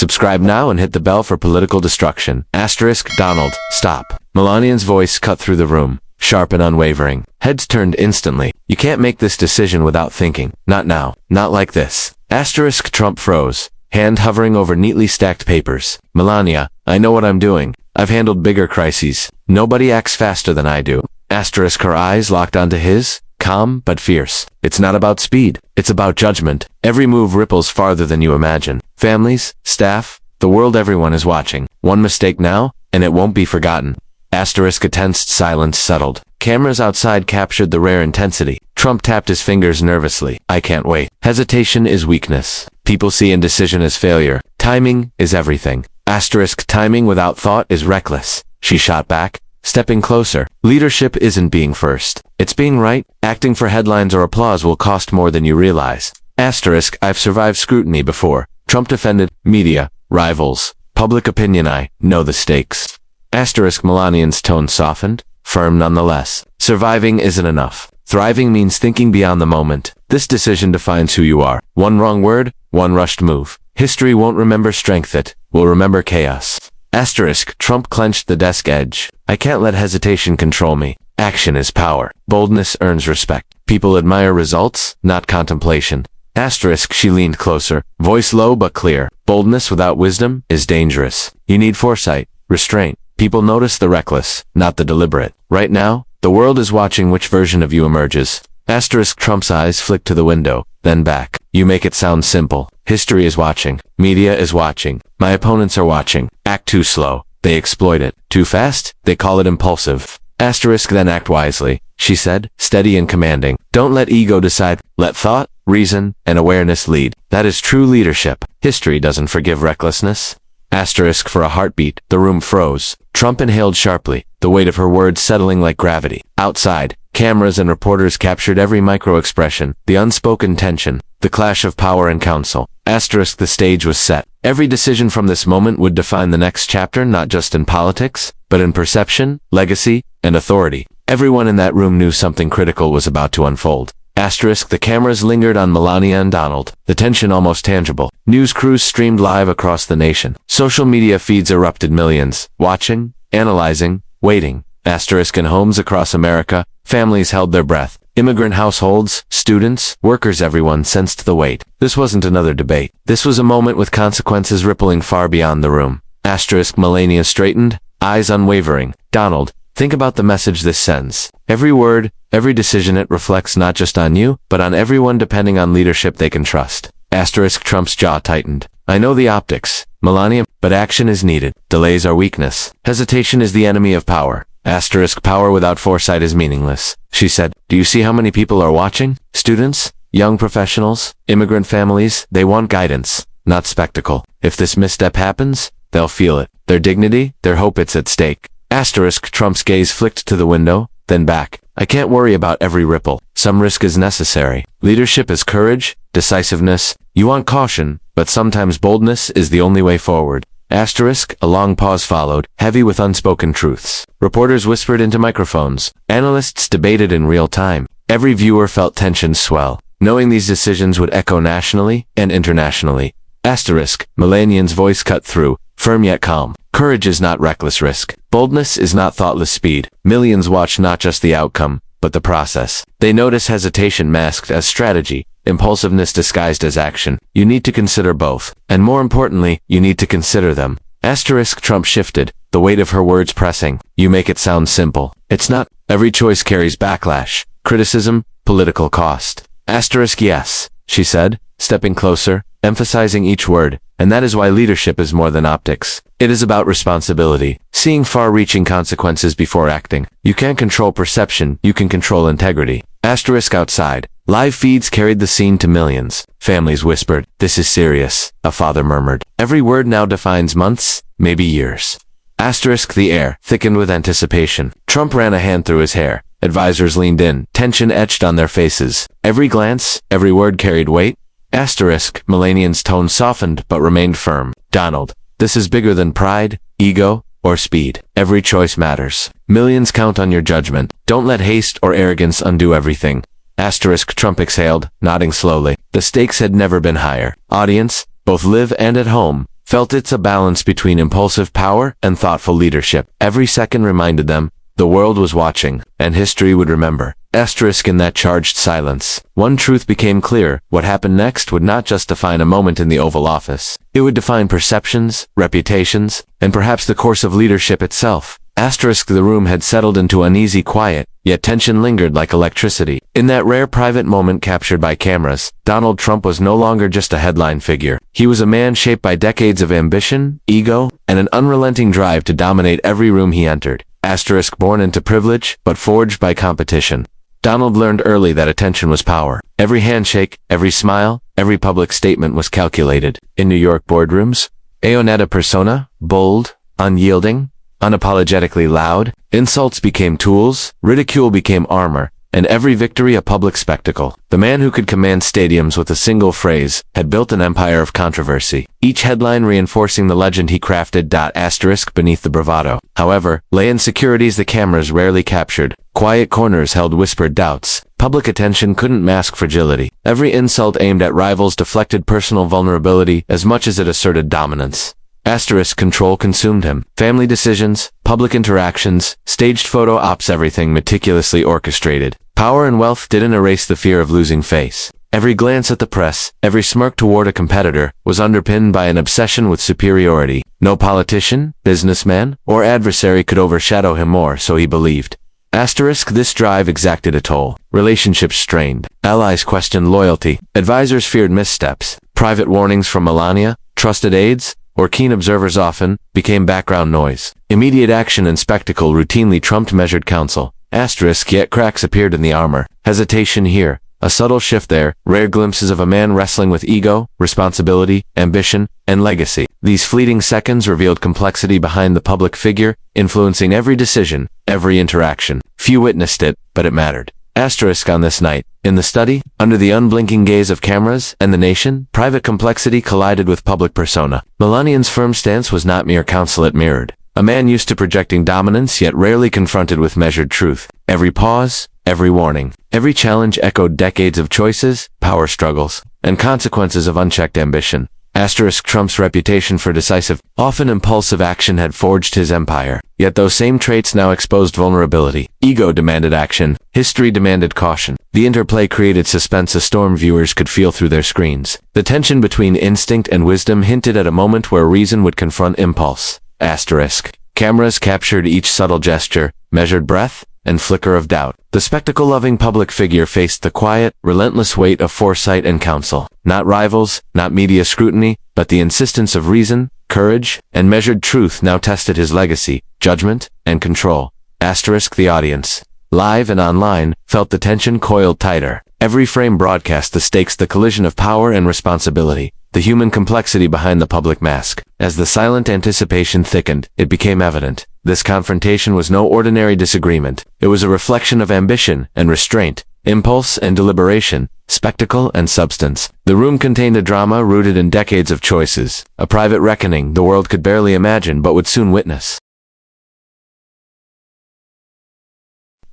Subscribe now and hit the bell for political destruction. Asterisk, Donald, stop. Melania's voice cut through the room, sharp and unwavering. Heads turned instantly. You can't make this decision without thinking. Not now. Not like this. Asterisk, Trump froze, hand hovering over neatly stacked papers. Melania, I know what I'm doing. I've handled bigger crises. Nobody acts faster than I do. Asterisk, her eyes locked onto his, calm but fierce. It's not about speed. It's about judgment. Every move ripples farther than you imagine. Families, staff, the world, everyone is watching. One mistake now, and it won't be forgotten. Asterisk, a tensed silence settled. Cameras outside captured the rare intensity. Trump tapped his fingers nervously. I can't wait. Hesitation is weakness. People see indecision as failure. Timing is everything. Asterisk, timing without thought is reckless. She shot back, stepping closer. Leadership isn't being first. It's being right. Acting for headlines or applause will cost more than you realize. Asterisk, I've survived scrutiny before. Trump defended, media, rivals, public opinion. I know the stakes. Asterisk, Melania's tone softened, firm nonetheless. Surviving isn't enough. Thriving means thinking beyond the moment. This decision defines who you are. One wrong word, one rushed move. History won't remember strength, it will remember chaos. Asterisk, Trump clenched the desk edge. I can't let hesitation control me. Action is power. Boldness earns respect. People admire results, not contemplation. Asterisk, she leaned closer, voice low but clear. Boldness without wisdom is dangerous. You need foresight, restraint. People notice the reckless, not the deliberate. Right now, the world is watching which version of you emerges. Asterisk, Trump's eyes flicked to the window, then back. You make it sound simple. History is watching. Media is watching. My opponents are watching. Act too slow. They exploit it. Too fast? They call it impulsive. Asterisk, then act wisely, she said, steady and commanding. Don't let ego decide. Let thought, reason, and awareness lead. That is true leadership. History doesn't forgive recklessness. Asterisk, for a heartbeat, the room froze. Trump inhaled sharply, the weight of her words settling like gravity. Outside, cameras and reporters captured every micro-expression, the unspoken tension, the clash of power and counsel. Asterisk, the stage was set. Every decision from this moment would define the next chapter, not just in politics, but in perception, legacy, and authority. Everyone in that room knew something critical was about to unfold. Asterisk, the cameras lingered on Melania and Donald, the tension almost tangible. News crews streamed live across the nation. Social media feeds erupted, millions, watching, analyzing, waiting. Asterisk, in homes across America, families held their breath. Immigrant households, students, workers, everyone sensed the weight. This wasn't another debate. This was a moment with consequences rippling far beyond the room. Asterisk, Melania straightened, eyes unwavering. Donald, think about the message this sends. Every word, every decision, it reflects not just on you, but on everyone depending on leadership they can trust. Asterisk, Trump's jaw tightened. I know the optics, Melania, but action is needed. Delays are weakness. Hesitation is the enemy of power. Asterisk, power without foresight is meaningless, she said. Do you see how many people are watching? Students, young professionals, immigrant families, they want guidance, not spectacle. If this misstep happens, they'll feel it. Their dignity, their hope, it's at stake. Asterisk, Trump's gaze flicked to the window, then back. I can't worry about every ripple. Some risk is necessary. Leadership is courage, decisiveness. You want caution, but sometimes boldness is the only way forward. Asterisk, a long pause followed, heavy with unspoken truths. Reporters whispered into microphones. Analysts debated in real time. Every viewer felt tension swell, knowing these decisions would echo nationally and internationally. Asterisk, Melania's voice cut through, firm yet calm. Courage is not reckless risk. Boldness is not thoughtless speed. Millions watch not just the outcome, but the process. They notice hesitation masked as strategy, impulsiveness disguised as action. You need to consider both. And more importantly, you need to consider them. Asterisk, Trump shifted, the weight of her words pressing. You make it sound simple. It's not. Every choice carries backlash, criticism, political cost. Asterisk, yes, she said, stepping closer, emphasizing each word. And that is why leadership is more than optics. It is about responsibility, seeing far-reaching consequences before acting. You can't control perception, you can control integrity. Asterisk, outside, live feeds carried the scene to millions. Families whispered, this is serious, a father murmured. Every word now defines months, maybe years. Asterisk, the air thickened with anticipation. Trump ran a hand through his hair. Advisors leaned in, tension etched on their faces. Every glance, every word carried weight. Asterisk, Melania's tone softened but remained firm. Donald, this is bigger than pride, ego, or speed. Every choice matters. Millions count on your judgment. Don't let haste or arrogance undo everything. Asterisk, Trump exhaled, nodding slowly. The stakes had never been higher. Audience, both live and at home, felt it's a balance between impulsive power and thoughtful leadership. Every second reminded them the world was watching, and history would remember. Asterisk in that charged silence. One truth became clear: what happened next would not just define a moment in the Oval Office. It would define perceptions, reputations, and perhaps the course of leadership itself. Asterisk the room had settled into uneasy quiet, yet tension lingered like electricity. In that rare private moment captured by cameras, Donald Trump was no longer just a headline figure. He was a man shaped by decades of ambition, ego, and an unrelenting drive to dominate every room he entered. Asterisk born into privilege, but forged by competition. Donald learned early that attention was power. Every handshake, every smile, every public statement was calculated. In New York boardrooms, Aeonetta persona, bold, unyielding, unapologetically loud, insults became tools, ridicule became armor, and every victory a public spectacle. The man who could command stadiums with a single phrase had built an empire of controversy, each headline reinforcing the legend he crafted. Asterisk beneath the bravado, however, lay insecurities the cameras rarely captured. Quiet corners held whispered doubts. Public attention couldn't mask fragility. Every insult aimed at rivals deflected personal vulnerability as much as it asserted dominance. Asterisk control consumed him. Family decisions, public interactions, staged photo ops, everything meticulously orchestrated. Power and wealth didn't erase the fear of losing face. Every glance at the press, every smirk toward a competitor, was underpinned by an obsession with superiority. No politician, businessman, or adversary could overshadow him more, so he believed. Asterisk this drive exacted a toll. Relationships strained. Allies questioned loyalty. Advisors feared missteps. Private warnings from Melania, trusted aides, or keen observers often became background noise. Immediate action and spectacle routinely trumped measured counsel. Asterisk yet cracks appeared in the armor. Hesitation here, a subtle shift there, rare glimpses of a man wrestling with ego, responsibility, ambition, and legacy. These fleeting seconds revealed complexity behind the public figure, influencing every decision, every interaction. Few witnessed it, but it mattered. Asterisk on this night, in the study, under the unblinking gaze of cameras and the nation, private complexity collided with public persona. Melania's firm stance was not mere counsel, it mirrored. A man used to projecting dominance, yet rarely confronted with measured truth. Every pause, every warning, every challenge echoed decades of choices, power struggles, and consequences of unchecked ambition. Asterisk Trump's reputation for decisive, often impulsive action had forged his empire. Yet those same traits now exposed vulnerability. Ego demanded action. History demanded caution. The interplay created suspense a storm viewers could feel through their screens. The tension between instinct and wisdom hinted at a moment where reason would confront impulse. Asterisk. Cameras captured each subtle gesture, measured breath, and flicker of doubt. The spectacle-loving public figure faced the quiet, relentless weight of foresight and counsel. Not rivals, not media scrutiny, but the insistence of reason, courage, and measured truth now tested his legacy, judgment, and control. Asterisk the audience, live and online, felt the tension coiled tighter. Every frame broadcast the stakes, the collision of power and responsibility, the human complexity behind the public mask. As the silent anticipation thickened, it became evident. This confrontation was no ordinary disagreement. It was a reflection of ambition and restraint, impulse and deliberation, spectacle and substance. The room contained a drama rooted in decades of choices, a private reckoning the world could barely imagine but would soon witness.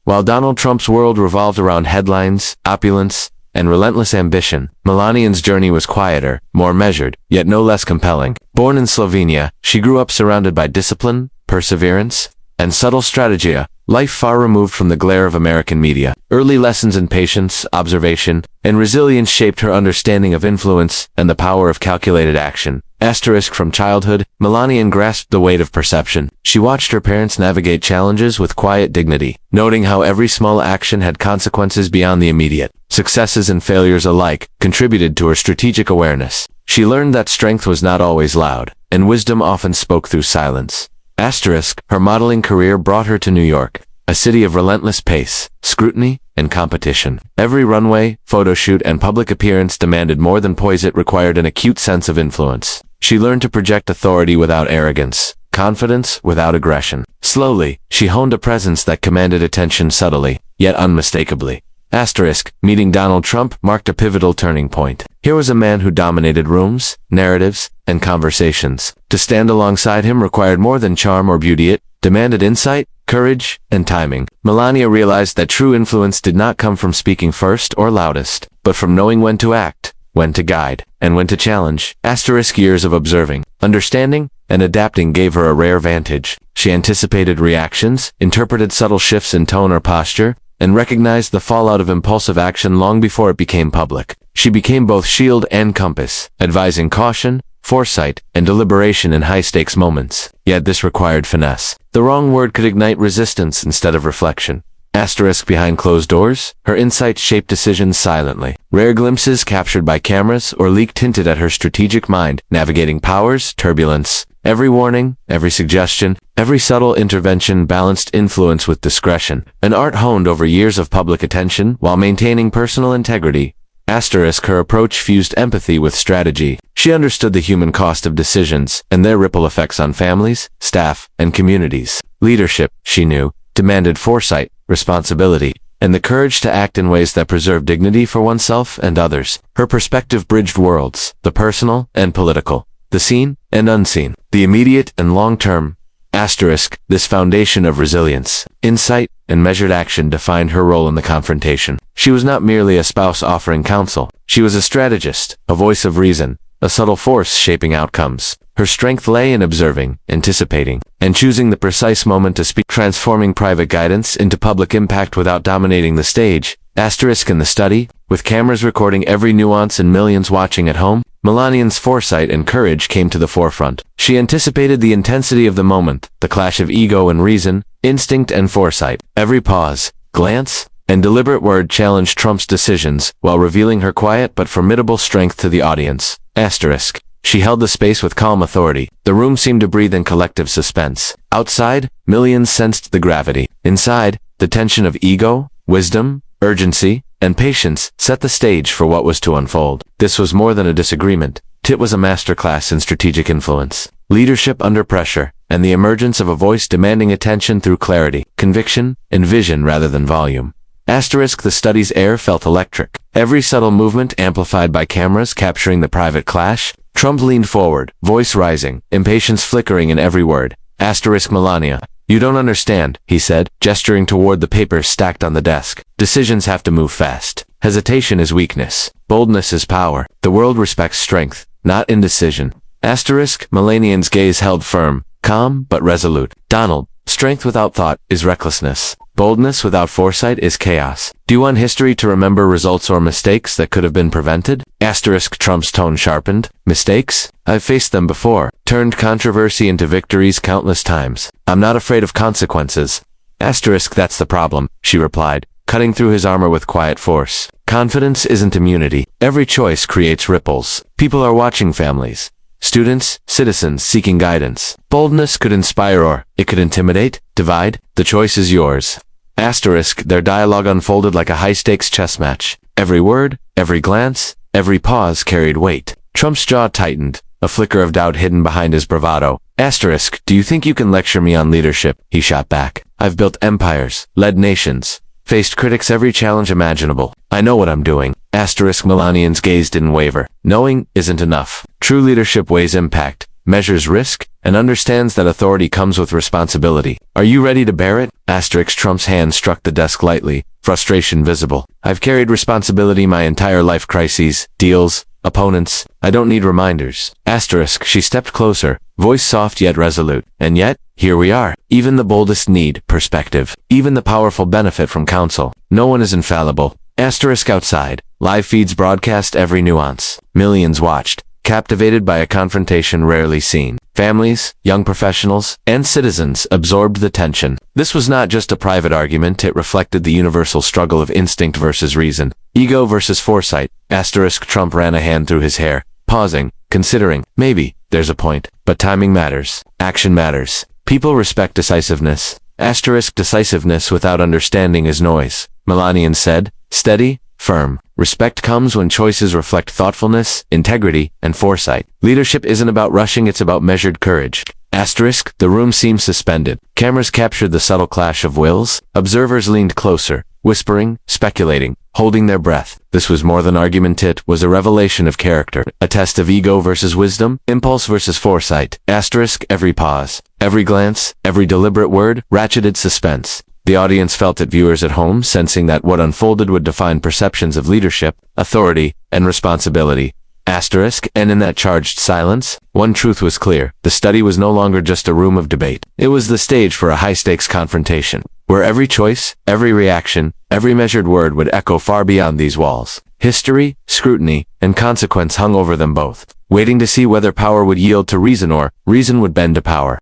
While Donald Trump's world revolved around headlines, opulence, and relentless ambition, Melania's journey was quieter, more measured, yet no less compelling. Born in Slovenia, she grew up surrounded by discipline, perseverance, and subtle strategy, life far removed from the glare of American media. Early lessons in patience, observation, and resilience shaped her understanding of influence and the power of calculated action. Asterisk from childhood, Melania grasped the weight of perception. She watched her parents navigate challenges with quiet dignity, noting how every small action had consequences beyond the immediate. Successes and failures alike contributed to her strategic awareness. She learned that strength was not always loud, and wisdom often spoke through silence. Asterisk, her modeling career brought her to New York, a city of relentless pace, scrutiny, and competition. Every runway, photo shoot, and public appearance demanded more than poise. It required an acute sense of influence. She learned to project authority without arrogance, confidence without aggression. Slowly, she honed a presence that commanded attention subtly, yet unmistakably. Asterisk, meeting Donald Trump marked a pivotal turning point. Here was a man who dominated rooms, narratives, and conversations. To stand alongside him required more than charm or beauty. It demanded insight, courage, and timing. Melania realized that true influence did not come from speaking first or loudest, but from knowing when to act, when to guide, and when to challenge. Asterisk years of observing, Understanding and adapting gave her a rare vantage. She anticipated reactions, interpreted subtle shifts in tone or posture, and recognized the fallout of impulsive action long before it became public. She became both shield and compass, advising caution, foresight, and deliberation in high-stakes moments. Yet this required finesse. The wrong word could ignite resistance instead of reflection. Asterisk behind closed doors, her insights shaped decisions silently. Rare glimpses captured by cameras or leaked hinted at her strategic mind, navigating powers, turbulence. Every warning, every suggestion, every subtle intervention balanced influence with discretion, an art honed over years of public attention while maintaining personal integrity. Asterisk her approach fused empathy with strategy. She understood the human cost of decisions and their ripple effects on families, staff, and communities. Leadership, she knew, demanded foresight, responsibility, and the courage to act in ways that preserve dignity for oneself and others. Her perspective bridged worlds, the personal and political, the seen and unseen, the immediate and long-term. Asterisk, this foundation of resilience, insight, and measured action defined her role in the confrontation. She was not merely a spouse offering counsel. She was a strategist, a voice of reason, a subtle force shaping outcomes. Her strength lay in observing, anticipating, and choosing the precise moment to speak, transforming private guidance into public impact without dominating the stage. Asterisk in the study, with cameras recording every nuance and millions watching at home, Melania's foresight and courage came to the forefront. She anticipated the intensity of the moment, the clash of ego and reason, instinct and foresight. Every pause, glance, and deliberate word challenged Trump's decisions while revealing her quiet but formidable strength to the audience. Asterisk. She held the space with calm authority. The room seemed to breathe in collective suspense. Outside, millions sensed the gravity. Inside, the tension of ego, wisdom, urgency, and patience set the stage for what was to unfold. This was more than a disagreement. It was a masterclass in strategic influence, leadership under pressure, and the emergence of a voice demanding attention through clarity, conviction, and vision rather than volume. Asterisk the study's air felt electric. Every subtle movement amplified by cameras capturing the private clash. Trump leaned forward, voice rising, impatience flickering in every word. Asterisk Melania. You don't understand, he said, gesturing toward the papers stacked on the desk. Decisions have to move fast. Hesitation is weakness. Boldness is power. The world respects strength, not indecision. Asterisk Melania's gaze held firm, calm but resolute. Donald, strength without thought is recklessness. Boldness without foresight is chaos. Do you want history to remember results or mistakes that could have been prevented? Asterisk Trump's tone sharpened. Mistakes? I've faced them before. Turned controversy into victories countless times. I'm not afraid of consequences. Asterisk that's the problem, she replied, cutting through his armor with quiet force. Confidence isn't immunity. Every choice creates ripples. People are watching families. Students, citizens seeking guidance. Boldness could inspire or it could intimidate, divide. The choice is yours. Asterisk, their dialogue unfolded like a high-stakes chess match. Every word, every glance, every pause carried weight. Trump's jaw tightened, a flicker of doubt hidden behind his bravado. Asterisk, do you think you can lecture me on leadership? He shot back. I've built empires, led nations, faced critics every challenge imaginable. I know what I'm doing. Asterisk Melania's gaze didn't waver. Knowing isn't enough. True leadership weighs impact, measures risk, and understands that authority comes with responsibility. Are you ready to bear it? Asterisk Trump's hand struck the desk lightly, frustration visible. I've carried responsibility my entire life. Crises, deals, opponents. I don't need reminders. Asterisk she stepped closer, voice soft yet resolute. And yet, here we are. Even the boldest need perspective. Even the powerful benefit from counsel. No one is infallible. Asterisk outside. Live feeds broadcast every nuance. Millions watched, captivated by a confrontation rarely seen. Families, young professionals, and citizens absorbed the tension. This was not just a private argument, it reflected the universal struggle of instinct versus reason, ego versus foresight. Asterisk Trump ran a hand through his hair, pausing, considering, maybe, there's a point, but timing matters. Action matters. People respect decisiveness. Asterisk decisiveness without understanding is noise. Melania said, steady, firm. Respect comes when choices reflect thoughtfulness, integrity, and foresight. Leadership isn't about rushing, it's about measured courage. Asterisk, the room seemed suspended. Cameras captured the subtle clash of wills. Observers leaned closer, whispering, speculating, holding their breath. This was more than argument, it was a revelation of character. A test of ego versus wisdom, impulse versus foresight. Asterisk, every pause, every glance, every deliberate word, ratcheted suspense. The audience felt it, viewers at home sensing that what unfolded would define perceptions of leadership, authority, and responsibility. And in that charged silence, one truth was clear. The study was no longer just a room of debate. It was the stage for a high-stakes confrontation, where every choice, every reaction, every measured word would echo far beyond these walls. History, scrutiny, and consequence hung over them both, waiting to see whether power would yield to reason or reason would bend to power.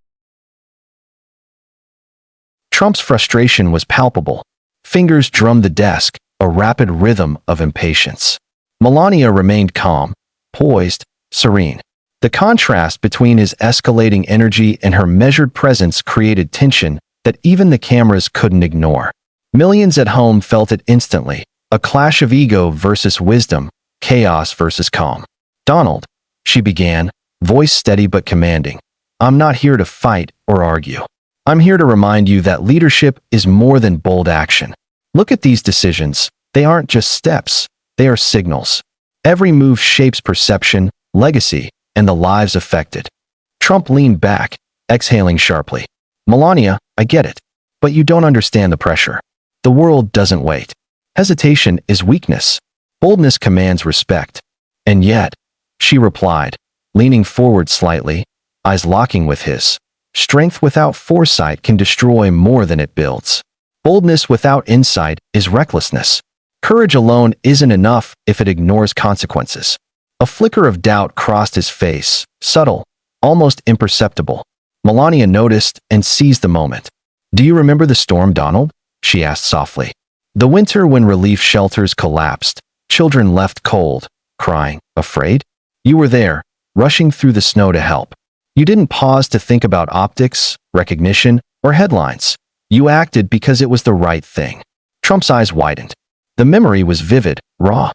Trump's frustration was palpable. Fingers drummed the desk, a rapid rhythm of impatience. Melania remained calm, poised, serene. The contrast between his escalating energy and her measured presence created tension that even the cameras couldn't ignore. Millions at home felt it instantly, a clash of ego versus wisdom, chaos versus calm. "Donald," she began, voice steady but commanding, "I'm not here to fight or argue. I'm here to remind you that leadership is more than bold action. Look at these decisions. They aren't just steps, they are signals. Every move shapes perception, legacy, and the lives affected." Trump leaned back, exhaling sharply. "Melania, I get it, but you don't understand the pressure. The world doesn't wait. Hesitation is weakness. Boldness commands respect." "And yet," she replied, leaning forward slightly, eyes locking with his, "strength without foresight can destroy more than it builds. Boldness without insight is recklessness. Courage alone isn't enough if it ignores consequences." A flicker of doubt crossed his face, subtle, almost imperceptible. Melania noticed and seized the moment. "Do you remember the storm, Donald?" she asked softly. "The winter when relief shelters collapsed, children left cold, crying, afraid? You were there, rushing through the snow to help. You didn't pause to think about optics, recognition, or headlines. You acted because it was the right thing." Trump's eyes widened. The memory was vivid, raw.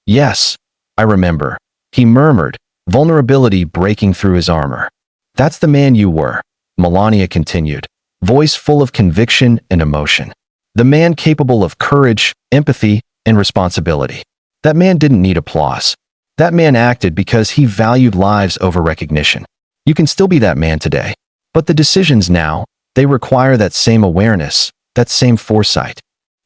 Yes, I remember," he murmured, vulnerability breaking through his armor. "That's the man you were," Melania continued, voice full of conviction and emotion. "The man capable of courage, empathy, and responsibility. That man didn't need applause. That man acted because he valued lives over recognition. You can still be that man today. But the decisions now, they require that same awareness, that same foresight."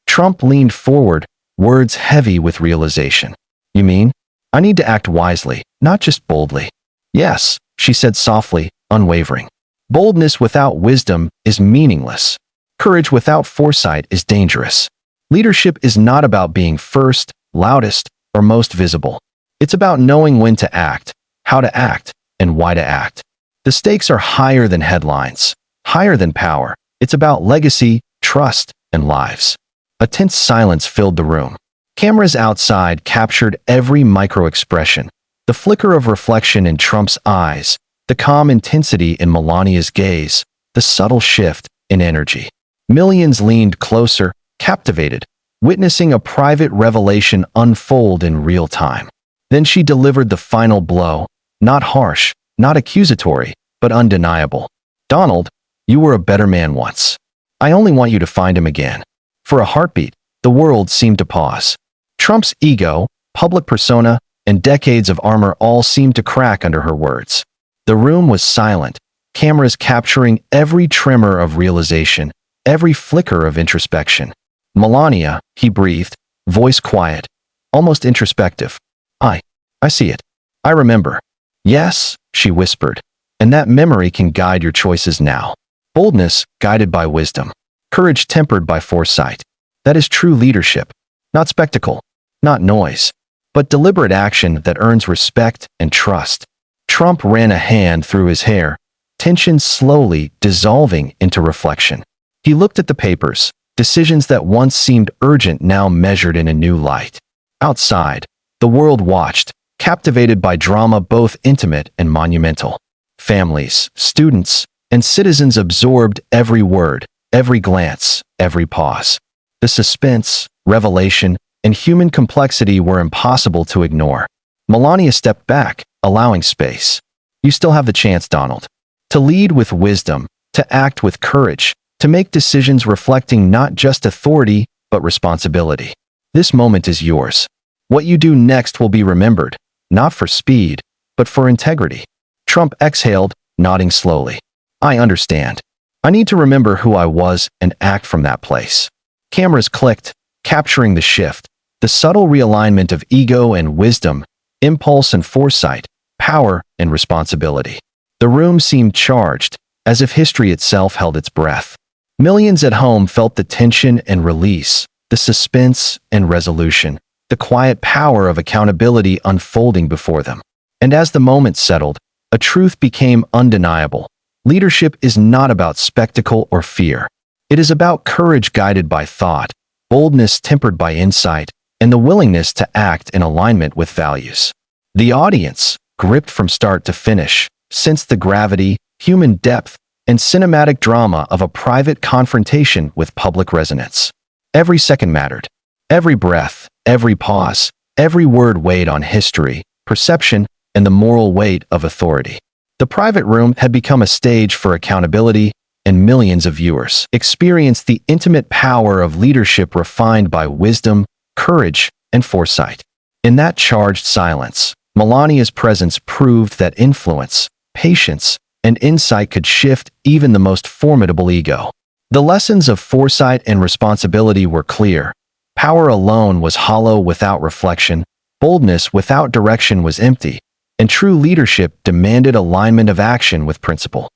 Trump leaned forward, words heavy with realization. "You mean? I need to act wisely, not just boldly." "Yes," she said softly, unwavering. "Boldness without wisdom is meaningless. Courage without foresight is dangerous. Leadership is not about being first, loudest, or most visible. It's about knowing when to act, how to act, and why to act. The stakes are higher than headlines, higher than power. It's about legacy, trust, and lives." A tense silence filled the room. Cameras outside captured every micro-expression, the flicker of reflection in Trump's eyes, the calm intensity in Melania's gaze, the subtle shift in energy. Millions leaned closer, captivated, witnessing a private revelation unfold in real time. Then she delivered the final blow, not harsh, not accusatory, but undeniable. "Donald, you were a better man once. I only want you to find him again." For a heartbeat, the world seemed to pause. Trump's ego, public persona, and decades of armor all seemed to crack under her words. The room was silent, cameras capturing every tremor of realization, every flicker of introspection. "Melania," he breathed, voice quiet, almost introspective. I see it. I remember." "Yes," she whispered, "and that memory can guide your choices now. Boldness guided by wisdom. Courage tempered by foresight. That is true leadership. Not spectacle, not noise, but deliberate action that earns respect and trust." Trump ran a hand through his hair, tension slowly dissolving into reflection. He looked at the papers, decisions that once seemed urgent now measured in a new light. Outside, the world watched, captivated by drama both intimate and monumental. Families, students, and citizens absorbed every word, every glance, every pause. The suspense, revelation, and human complexity were impossible to ignore. Melania stepped back, allowing space. "You still have the chance, Donald. To lead with wisdom, to act with courage, to make decisions reflecting not just authority, but responsibility. This moment is yours. What you do next will be remembered, not for speed, but for integrity." Trump exhaled, nodding slowly. "I understand. I need to remember who I was and act from that place." Cameras clicked, capturing the shift, the subtle realignment of ego and wisdom, impulse and foresight, power and responsibility. The room seemed charged, as if history itself held its breath. Millions at home felt the tension and release, the suspense and resolution, the quiet power of accountability unfolding before them. And as the moment settled, a truth became undeniable. Leadership is not about spectacle or fear. It is about courage guided by thought, boldness tempered by insight, and the willingness to act in alignment with values. The audience, gripped from start to finish, sensed the gravity, human depth, and cinematic drama of a private confrontation with public resonance. Every second mattered. Every breath, every pause, every word weighed on history, perception, and the moral weight of authority. The private room had become a stage for accountability, and millions of viewers experienced the intimate power of leadership refined by wisdom, courage, and foresight. In that charged silence, Melania's presence proved that influence, patience, and insight could shift even the most formidable ego. The lessons of foresight and responsibility were clear. Power alone was hollow without reflection, boldness without direction was empty, and true leadership demanded alignment of action with principle.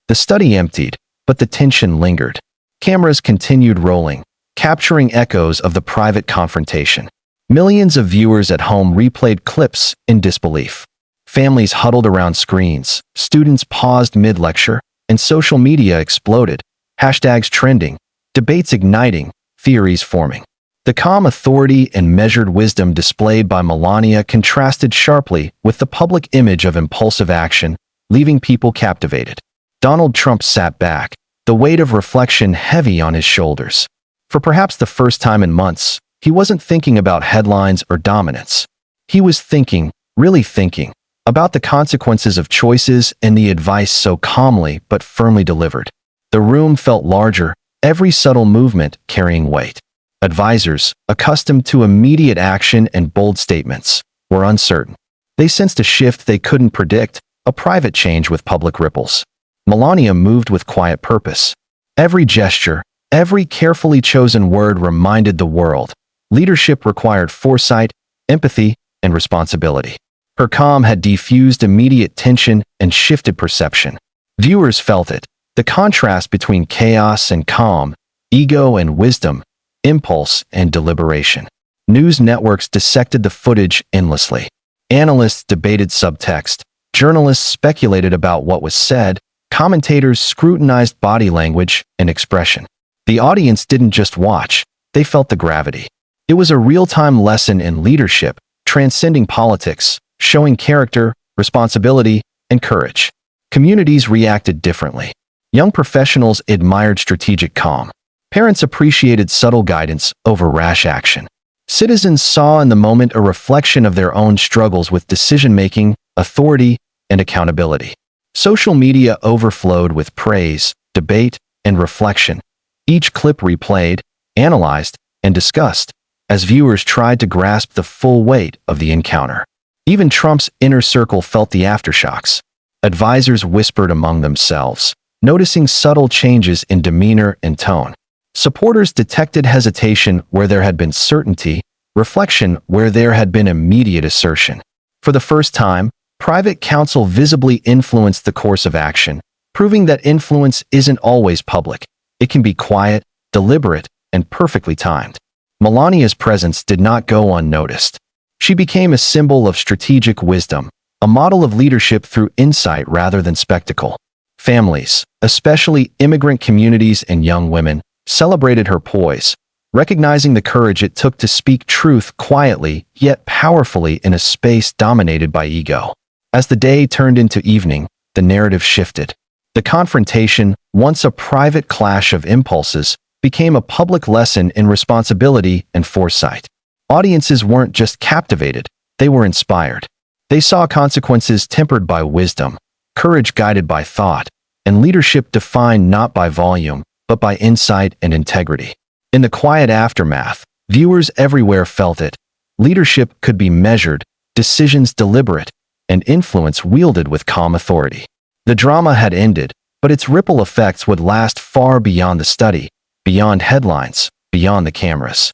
The study emptied, but the tension lingered. Cameras continued rolling, capturing echoes of the private confrontation. Millions of viewers at home replayed clips in disbelief. Families huddled around screens, students paused mid-lecture, and social media exploded, hashtags trending, debates igniting, theories forming. The calm authority and measured wisdom displayed by Melania contrasted sharply with the public image of impulsive action, leaving people captivated. Donald Trump sat back, the weight of reflection heavy on his shoulders. For perhaps the first time in months, he wasn't thinking about headlines or dominance. He was thinking, really thinking, about the consequences of choices and the advice so calmly but firmly delivered. The room felt larger, every subtle movement carrying weight. Advisors, accustomed to immediate action and bold statements, were uncertain. They sensed a shift they couldn't predict, a private change with public ripples. Melania moved with quiet purpose. Every gesture, every carefully chosen word reminded the world. Leadership required foresight, empathy, and responsibility. Her calm had diffused immediate tension and shifted perception. Viewers felt it, the contrast between chaos and calm, ego and wisdom, impulse and deliberation. News networks dissected the footage endlessly. Analysts debated subtext. Journalists speculated about what was said. Commentators scrutinized body language and expression. The audience didn't just watch, they felt the gravity. It was a real-time lesson in leadership, transcending politics, showing character, responsibility, and courage. Communities reacted differently. Young professionals admired strategic calm. Parents appreciated subtle guidance over rash action. Citizens saw in the moment a reflection of their own struggles with decision-making, authority, and accountability. Social media overflowed with praise, debate, and reflection. Each clip replayed, analyzed, and discussed, as viewers tried to grasp the full weight of the encounter. Even Trump's inner circle felt the aftershocks. Advisors whispered among themselves, noticing subtle changes in demeanor and tone. Supporters detected hesitation where there had been certainty, reflection where there had been immediate assertion. For the first time, private counsel visibly influenced the course of action, proving that influence isn't always public. It can be quiet, deliberate, and perfectly timed. Melania's presence did not go unnoticed. She became a symbol of strategic wisdom, a model of leadership through insight rather than spectacle. Families, especially immigrant communities and young women, celebrated her poise, recognizing the courage it took to speak truth quietly yet powerfully in a space dominated by ego. As the day turned into evening, the narrative shifted. The confrontation, once a private clash of impulses, became a public lesson in responsibility and foresight. Audiences weren't just captivated, they were inspired. They saw consequences tempered by wisdom, courage guided by thought, and leadership defined not by volume, but by insight and integrity. In the quiet aftermath, viewers everywhere felt it. Leadership could be measured, decisions deliberate, and influence wielded with calm authority. The drama had ended, but its ripple effects would last far beyond the study, beyond headlines, beyond the cameras.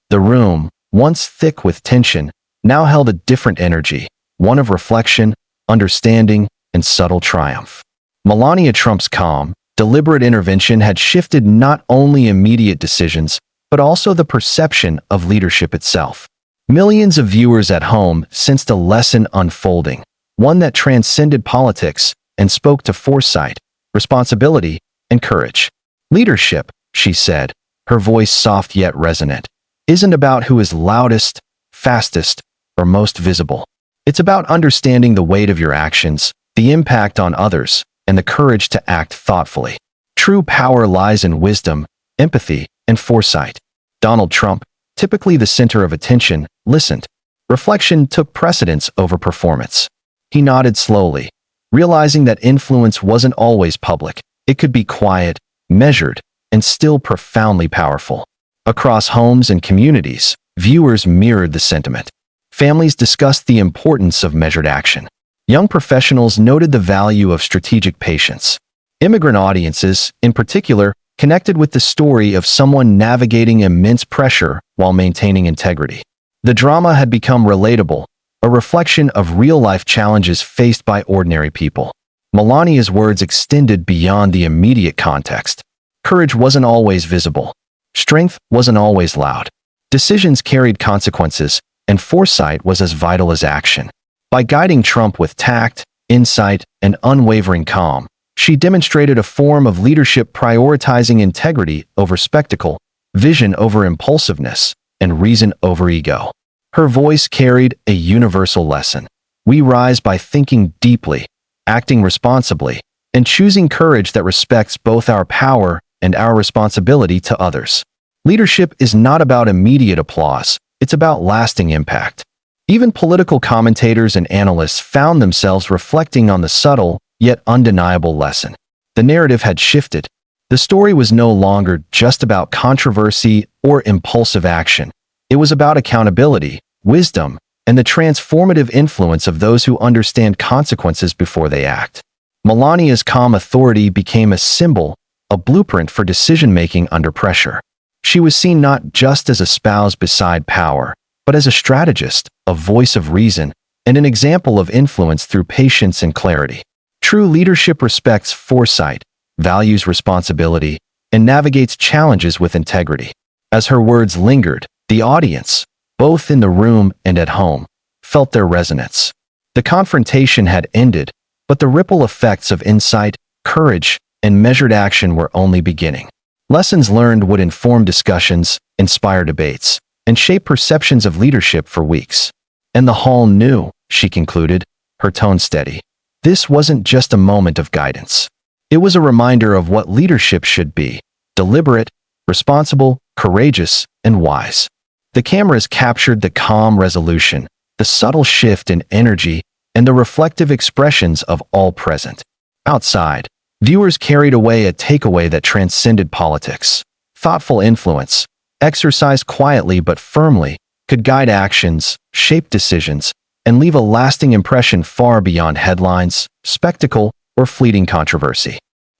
The room, once thick with tension, now held a different energy, one of reflection, understanding, and subtle triumph. Melania Trump's calm, deliberate intervention had shifted not only immediate decisions, but also the perception of leadership itself. Millions of viewers at home sensed a lesson unfolding, one that transcended politics and spoke to foresight, responsibility, and courage. Leadership, she said, her voice soft yet resonant, isn't about who is loudest, fastest, or most visible. It's about understanding the weight of your actions, the impact on others, and the courage to act thoughtfully. True power lies in wisdom, empathy, and foresight. Donald Trump, typically the center of attention, listened. Reflection took precedence over performance. He nodded slowly, realizing that influence wasn't always public. It could be quiet, measured, and still profoundly powerful. Across homes and communities, viewers mirrored the sentiment. Families discussed the importance of measured action. Young professionals noted the value of strategic patience. Immigrant audiences, in particular, connected with the story of someone navigating immense pressure while maintaining integrity. The drama had become relatable, a reflection of real-life challenges faced by ordinary people. Melania's words extended beyond the immediate context. Courage wasn't always visible. Strength wasn't always loud. Decisions carried consequences, and foresight was as vital as action. By guiding Trump with tact, insight, and unwavering calm, she demonstrated a form of leadership prioritizing integrity over spectacle, vision over impulsiveness, and reason over ego. Her voice carried a universal lesson. We rise by thinking deeply, acting responsibly, and choosing courage that respects both our power and our responsibility to others. Leadership is not about immediate applause, it's about lasting impact. Even political commentators and analysts found themselves reflecting on the subtle, yet undeniable lesson. The narrative had shifted. The story was no longer just about controversy or impulsive action. It was about accountability, wisdom, and the transformative influence of those who understand consequences before they act. Melania's calm authority became a symbol, a blueprint for decision-making under pressure. She was seen not just as a spouse beside power, but as a strategist, a voice of reason, and an example of influence through patience and clarity. True leadership respects foresight, values responsibility, and navigates challenges with integrity. As her words lingered, the audience, both in the room and at home, felt their resonance. The confrontation had ended, but the ripple effects of insight, courage, and measured action were only beginning. Lessons learned would inform discussions, inspire debates, and shape perceptions of leadership for weeks. And the hall knew, she concluded, her tone steady. This wasn't just a moment of guidance. It was a reminder of what leadership should be: deliberate, responsible, courageous, and wise. The cameras captured the calm resolution, the subtle shift in energy, and the reflective expressions of all present. Outside, viewers carried away a takeaway that transcended politics. Thoughtful influence, exercised quietly but firmly, could guide actions, shape decisions, and leave a lasting impression far beyond headlines, spectacle, or fleeting controversy.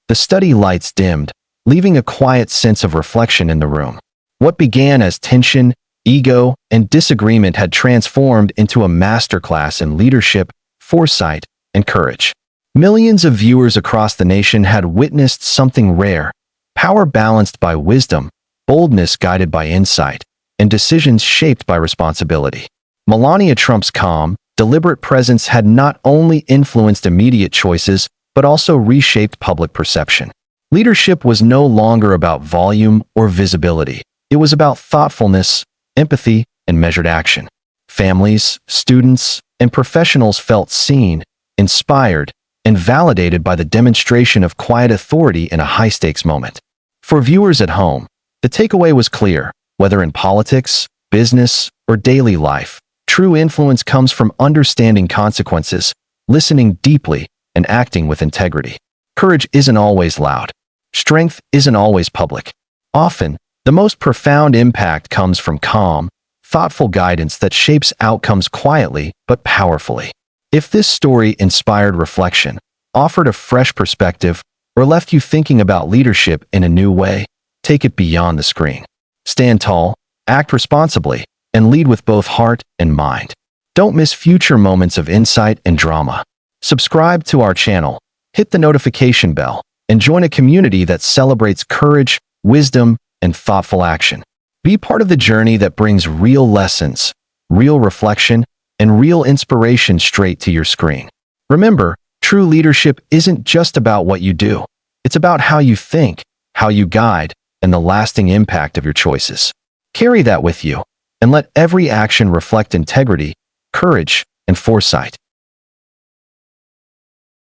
The study lights dimmed, leaving a quiet sense of reflection in the room. What began as tension, ego, and disagreement had transformed into a masterclass in leadership, foresight, and courage. Millions of viewers across the nation had witnessed something rare: power balanced by wisdom, boldness guided by insight, and decisions shaped by responsibility. Melania Trump's calm, deliberate presence had not only influenced immediate choices, but also reshaped public perception. Leadership was no longer about volume or visibility. It was about thoughtfulness, empathy, and measured action. Families, students, and professionals felt seen, inspired, and validated by the demonstration of quiet authority in a high-stakes moment. For viewers at home, the takeaway was clear: whether in politics, business, or daily life, true influence comes from understanding consequences, listening deeply, and acting with integrity. Courage isn't always loud. Strength isn't always public. Often, the most profound impact comes from calm, thoughtful guidance that shapes outcomes quietly but powerfully. If this story inspired reflection, offered a fresh perspective, or left you thinking about leadership in a new way, take it beyond the screen. Stand tall, act responsibly, and lead with both heart and mind. Don't miss future moments of insight and drama. Subscribe to our channel, hit the notification bell, and join a community that celebrates courage, wisdom, and thoughtful action. Be part of the journey that brings real lessons, real reflection, and real inspiration straight to your screen. Remember, true leadership isn't just about what you do. It's about how you think, how you guide, and the lasting impact of your choices. Carry that with you, and let every action reflect integrity, courage, and foresight.